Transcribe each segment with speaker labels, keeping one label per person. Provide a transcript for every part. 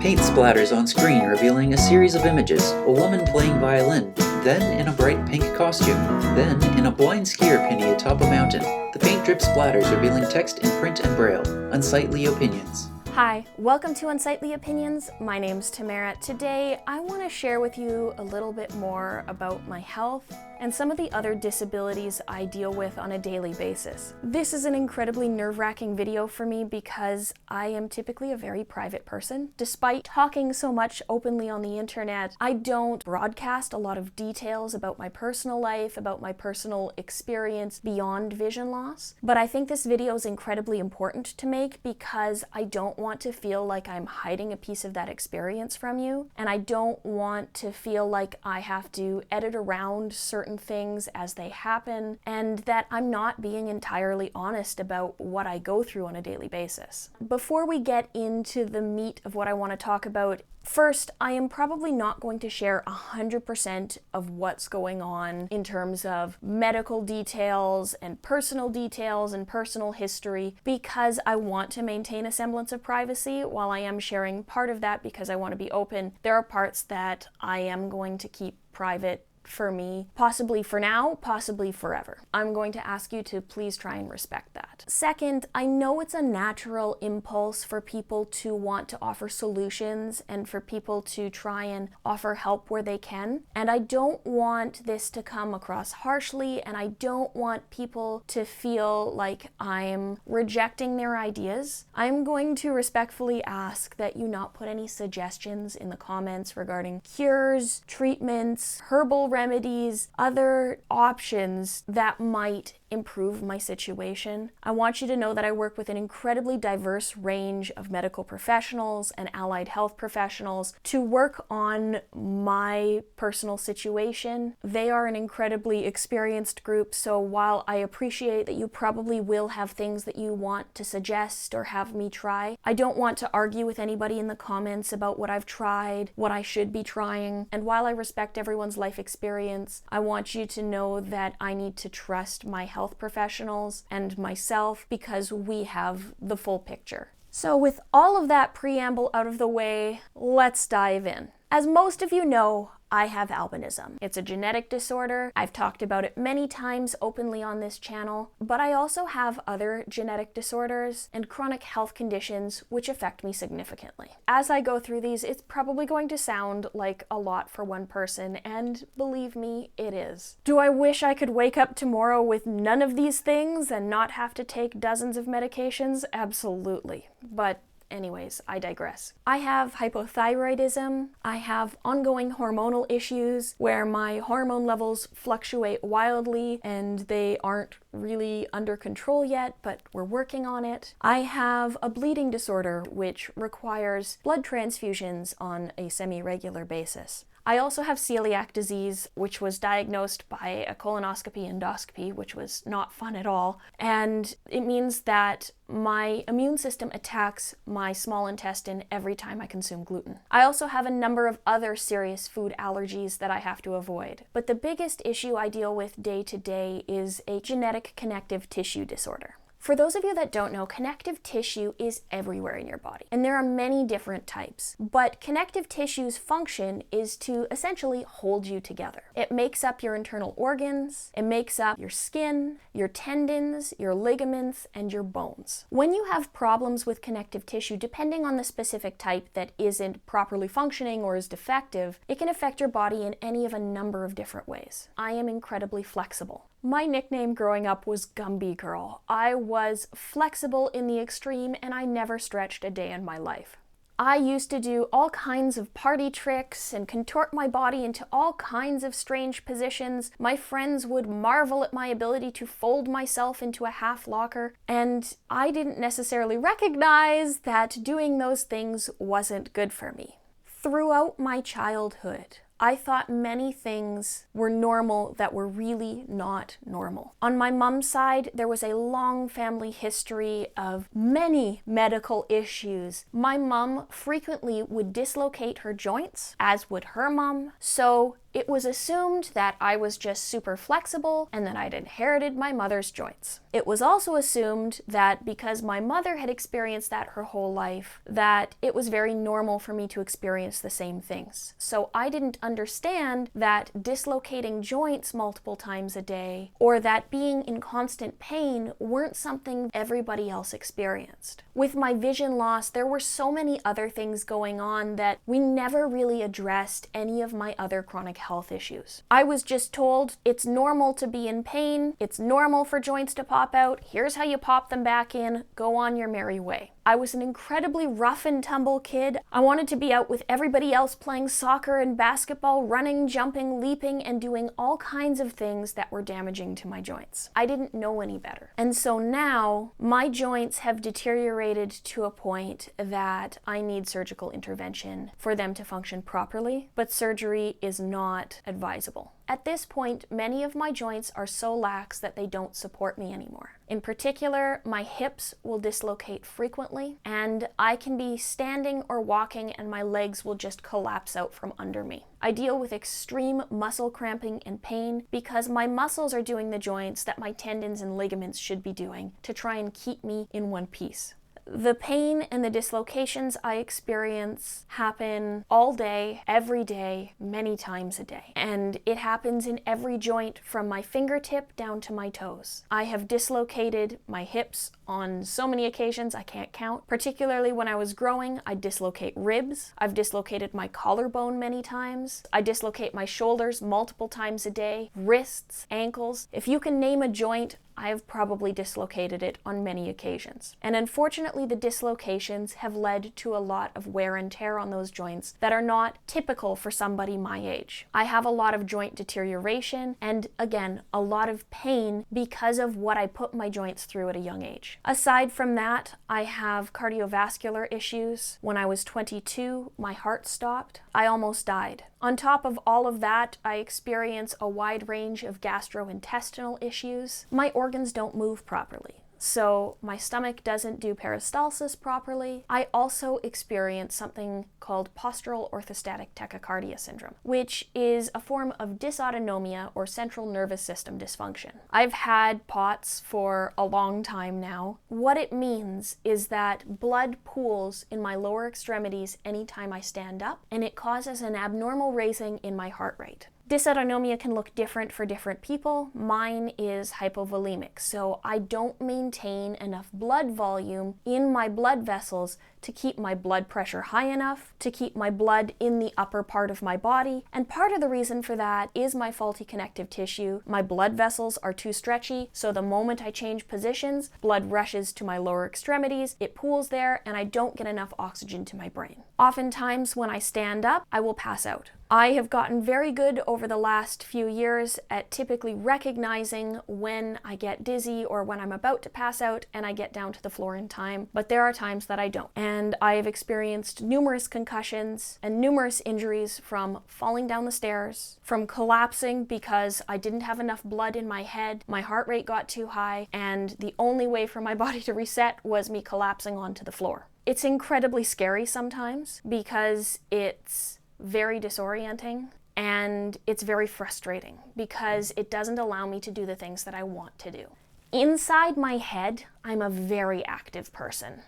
Speaker 1: Paint splatters on screen revealing a series of images, a woman playing violin, then in a bright pink costume, then in a blind skier penny atop a mountain. The paint drip splatters revealing text in print and braille. Unsightly Opinions.
Speaker 2: Hi, welcome to Unsightly Opinions. My name's Tamara. Today, I want to share with you a little bit more about my health and some of the other disabilities I deal with on a daily basis. This is an incredibly nerve-wracking video for me because I am typically a very private person. Despite talking so much openly on the internet, I don't broadcast a lot of details about my personal life, about my personal experience beyond vision loss. But I think this video is incredibly important to make because I don't want to feel like I'm hiding a piece of that experience from you, and I don't want to feel like I have to edit around certain things as they happen, and that I'm not being entirely honest about what I go through on a daily basis. Before we get into the meat of what I want to talk about, first, I am probably not going to share 100% of what's going on in terms of medical details and personal history because I want to maintain a semblance of privacy. While I am sharing part of that because I want to be open, there are parts that I am going to keep private for me, possibly for now, possibly forever. I'm going to ask you to please try and respect that. Second, I know it's a natural impulse for people to want to offer solutions and for people to try and offer help where they can. And I don't want this to come across harshly, and I don't want people to feel like I'm rejecting their ideas. I'm going to respectfully ask that you not put any suggestions in the comments regarding cures, treatments, herbal remedies, other options that might improve my situation. I want you to know that I work with an incredibly diverse range of medical professionals and allied health professionals to work on my personal situation. They are an incredibly experienced group, so while I appreciate that you probably will have things that you want to suggest or have me try, I don't want to argue with anybody in the comments about what I've tried, what I should be trying, and while I respect everyone's life experience, I want you to know that I need to trust my health professionals and myself because we have the full picture. So with all of that preamble out of the way, let's dive in. As most of you know, I have albinism. It's a genetic disorder. I've talked about it many times openly on this channel, but I also have other genetic disorders and chronic health conditions which affect me significantly. As I go through these, it's probably going to sound like a lot for one person, and believe me, it is. Do I wish I could wake up tomorrow with none of these things and not have to take dozens of medications? Absolutely. But anyways, I digress. I have hypothyroidism. I have ongoing hormonal issues where my hormone levels fluctuate wildly and they aren't really under control yet, but we're working on it. I have a bleeding disorder which requires blood transfusions on a semi-regular basis. I also have celiac disease, which was diagnosed by a colonoscopy endoscopy, which was not fun at all. And it means that my immune system attacks my small intestine every time I consume gluten. I also have a number of other serious food allergies that I have to avoid. But the biggest issue I deal with day to day is a genetic connective tissue disorder. For those of you that don't know, connective tissue is everywhere in your body, and there are many different types. But connective tissue's function is to essentially hold you together. It makes up your internal organs, it makes up your skin, your tendons, your ligaments, and your bones. When you have problems with connective tissue, depending on the specific type that isn't properly functioning or is defective, it can affect your body in any of a number of different ways. I am incredibly flexible. My nickname growing up was Gumby Girl. I was flexible in the extreme and I never stretched a day in my life. I used to do all kinds of party tricks and contort my body into all kinds of strange positions. My friends would marvel at my ability to fold myself into a half locker, and I didn't necessarily recognize that doing those things wasn't good for me. Throughout my childhood, I thought many things were normal that were really not normal. On my mom's side, there was a long family history of many medical issues. My mom frequently would dislocate her joints, as would her mom. So It was assumed that I was just super flexible and that I'd inherited my mother's joints. It was also assumed that because my mother had experienced that her whole life, that it was very normal for me to experience the same things. So I didn't understand that dislocating joints multiple times a day or that being in constant pain weren't something everybody else experienced. With my vision loss, there were so many other things going on that we never really addressed any of my other chronic health issues. I was just told it's normal to be in pain, it's normal for joints to pop out, here's how you pop them back in, go on your merry way. I was an incredibly rough and tumble kid. I wanted to be out with everybody else playing soccer and basketball, running, jumping, leaping, and doing all kinds of things that were damaging to my joints. I didn't know any better. And so now my joints have deteriorated to a point that I need surgical intervention for them to function properly, but surgery is not advisable. At this point, many of my joints are so lax that they don't support me anymore. In particular, my hips will dislocate frequently, and I can be standing or walking and my legs will just collapse out from under me. I deal with extreme muscle cramping and pain because my muscles are doing the joints that my tendons and ligaments should be doing to try and keep me in one piece. The pain and the dislocations I experience happen all day, every day, many times a day. And it happens in every joint from my fingertip down to my toes. I have dislocated my hips on so many occasions I can't count. Particularly when I was growing, I dislocate ribs. I've dislocated my collarbone many times. I dislocate my shoulders multiple times a day, wrists, ankles. If you can name a joint, I have probably dislocated it on many occasions. And unfortunately, the dislocations have led to a lot of wear and tear on those joints that are not typical for somebody my age. I have a lot of joint deterioration and, again, a lot of pain because of what I put my joints through at a young age. Aside from that, I have cardiovascular issues. When I was 22, my heart stopped. I almost died. On top of all of that, I experience a wide range of gastrointestinal issues. My organs don't move properly. So my stomach doesn't do peristalsis properly. I also experience something called postural orthostatic tachycardia syndrome, which is a form of dysautonomia or central nervous system dysfunction. I've had POTS for a long time now. What it means is that blood pools in my lower extremities anytime I stand up, and it causes an abnormal raising in my heart rate. Dysautonomia can look different for different people. Mine is hypovolemic, so I don't maintain enough blood volume in my blood vessels to keep my blood pressure high enough, to keep my blood in the upper part of my body. And part of the reason for that is my faulty connective tissue. My blood vessels are too stretchy, so the moment I change positions, blood rushes to my lower extremities, it pools there, and I don't get enough oxygen to my brain. Oftentimes when I stand up, I will pass out. I have gotten very good over the last few years at typically recognizing when I get dizzy or when I'm about to pass out and I get down to the floor in time, but there are times that I don't. And I have experienced numerous concussions and numerous injuries from falling down the stairs, from collapsing because I didn't have enough blood in my head, my heart rate got too high, and the only way for my body to reset was me collapsing onto the floor. It's incredibly scary sometimes because it's very disorienting and it's very frustrating because it doesn't allow me to do the things that I want to do. Inside my head, I'm a very active person.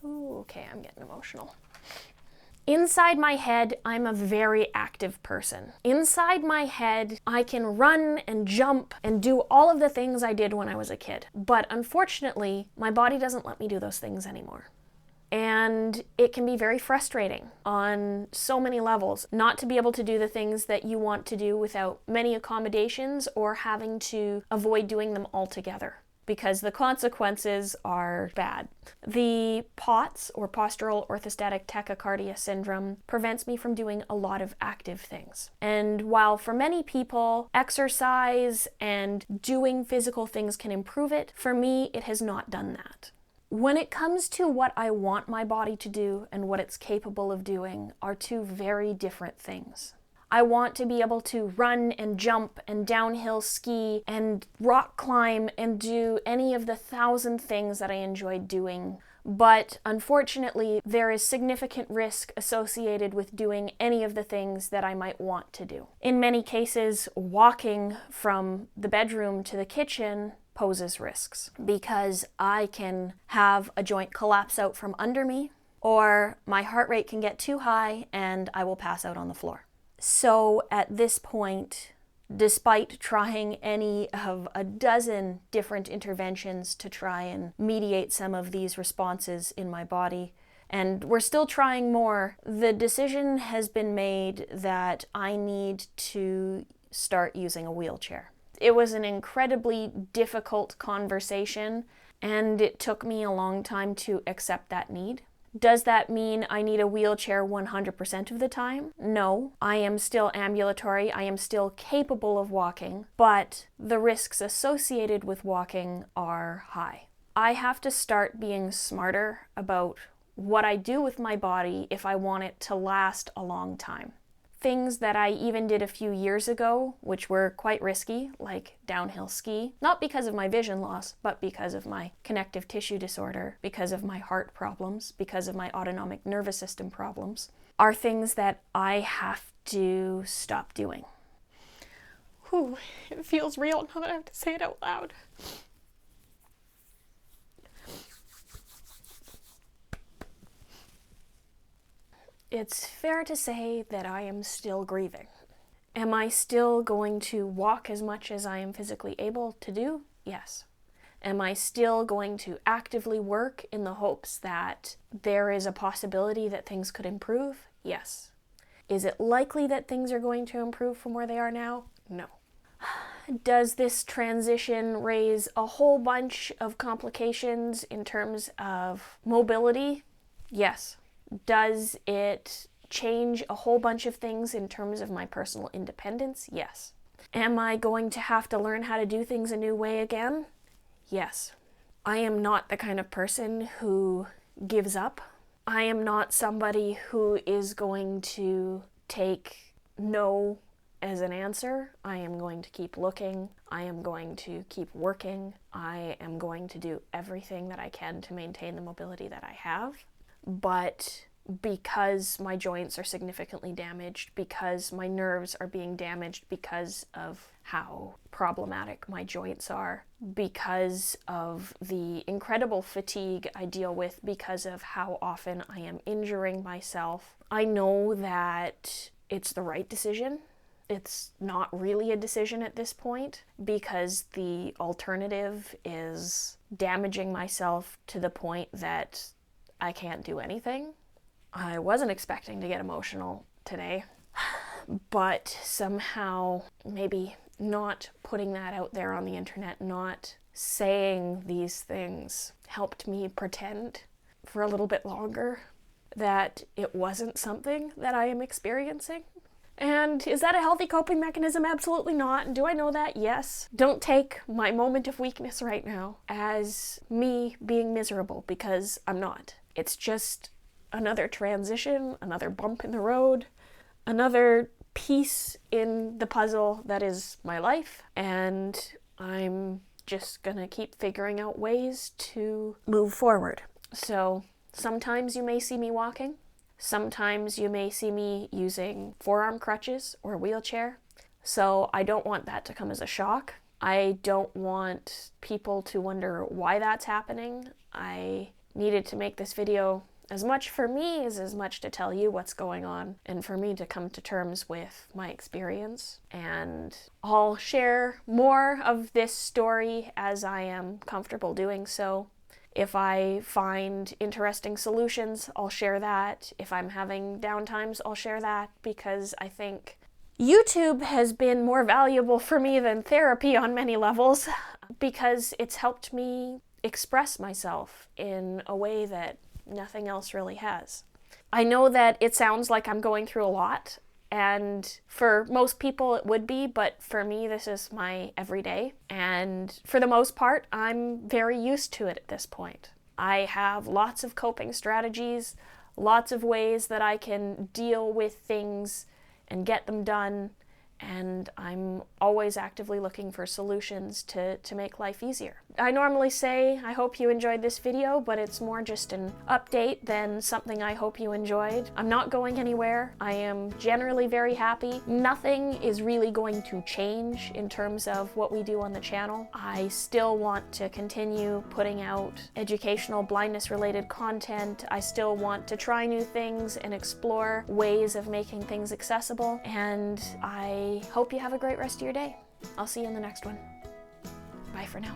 Speaker 2: Ooh, okay, I'm getting emotional. Inside my head, I'm a very active person. Inside my head, I can run and jump and do all of the things I did when I was a kid. But unfortunately, my body doesn't let me do those things anymore. And it can be very frustrating on so many levels, not to be able to do the things that you want to do without many accommodations or having to avoid doing them altogether, because the consequences are bad. The POTS, or postural orthostatic tachycardia syndrome, prevents me from doing a lot of active things. And while for many people, exercise and doing physical things can improve it, for me, it has not done that. When it comes to what I want my body to do and what it's capable of doing are two very different things. I want to be able to run and jump and downhill ski and rock climb and do any of the 1,000 things that I enjoyed doing But unfortunately, there is significant risk associated with doing any of the things that I might want to do. In many cases, walking from the bedroom to the kitchen poses risks because I can have a joint collapse out from under me, or my heart rate can get too high and I will pass out on the floor. So at this point, despite trying any of a dozen different interventions to try and mediate some of these responses in my body, and we're still trying more, the decision has been made that I need to start using a wheelchair. It was an incredibly difficult conversation, and it took me a long time to accept that need. Does that mean I need a wheelchair 100% of the time? No. I am still ambulatory, I am still capable of walking, but the risks associated with walking are high. I have to start being smarter about what I do with my body if I want it to last a long time. Things that I even did a few years ago, which were quite risky, like downhill ski, not because of my vision loss, but because of my connective tissue disorder, because of my heart problems, because of my autonomic nervous system problems, are things that I have to stop doing. Whew, it feels real now that I have to say it out loud. It's fair to say that I am still grieving. Am I still going to walk as much as I am physically able to do? Yes. Am I still going to actively work in the hopes that there is a possibility that things could improve? Yes. Is it likely that things are going to improve from where they are now? No. Does this transition raise a whole bunch of complications in terms of mobility? Yes. Does it change a whole bunch of things in terms of my personal independence? Yes. Am I going to have to learn how to do things a new way again? Yes. I am not the kind of person who gives up. I am not somebody who is going to take no as an answer. I am going to keep looking. I am going to keep working. I am going to do everything that I can to maintain the mobility that I have. But because my joints are significantly damaged, because my nerves are being damaged because of how problematic my joints are, because of the incredible fatigue I deal with because of how often I am injuring myself, I know that it's the right decision. It's not really a decision at this point because the alternative is damaging myself to the point that I can't do anything. I wasn't expecting to get emotional today, but somehow maybe not putting that out there on the internet, not saying these things helped me pretend for a little bit longer that it wasn't something that I am experiencing. And is that a healthy coping mechanism? Absolutely not. Do I know that? Yes. Don't take my moment of weakness right now as me being miserable, because I'm not. It's just another transition, another bump in the road, another piece in the puzzle that is my life, and I'm just gonna keep figuring out ways to move forward. So sometimes you may see me walking, sometimes you may see me using forearm crutches or a wheelchair, so I don't want that to come as a shock. I don't want people to wonder why that's happening. I needed to make this video as much for me as much to tell you what's going on and for me to come to terms with my experience. And I'll share more of this story as I am comfortable doing so. If I find interesting solutions, I'll share that. If I'm having downtimes, I'll share that, because I think YouTube has been more valuable for me than therapy on many levels, because it's helped me express myself in a way that nothing else really has. I know that it sounds like I'm going through a lot, and for most people it would be, but for me this is my everyday, and for the most part I'm very used to it at this point. I have lots of coping strategies, lots of ways that I can deal with things and get them done, and I'm always actively looking for solutions to make life easier. I normally say I hope you enjoyed this video, but it's more just an update than something I hope you enjoyed. I'm not going anywhere. I am generally very happy. Nothing is really going to change in terms of what we do on the channel. I still want to continue putting out educational blindness related content. I still want to try new things and explore ways of making things accessible, and I hope you have a great rest of your day. I'll see you in the next one. Bye for now.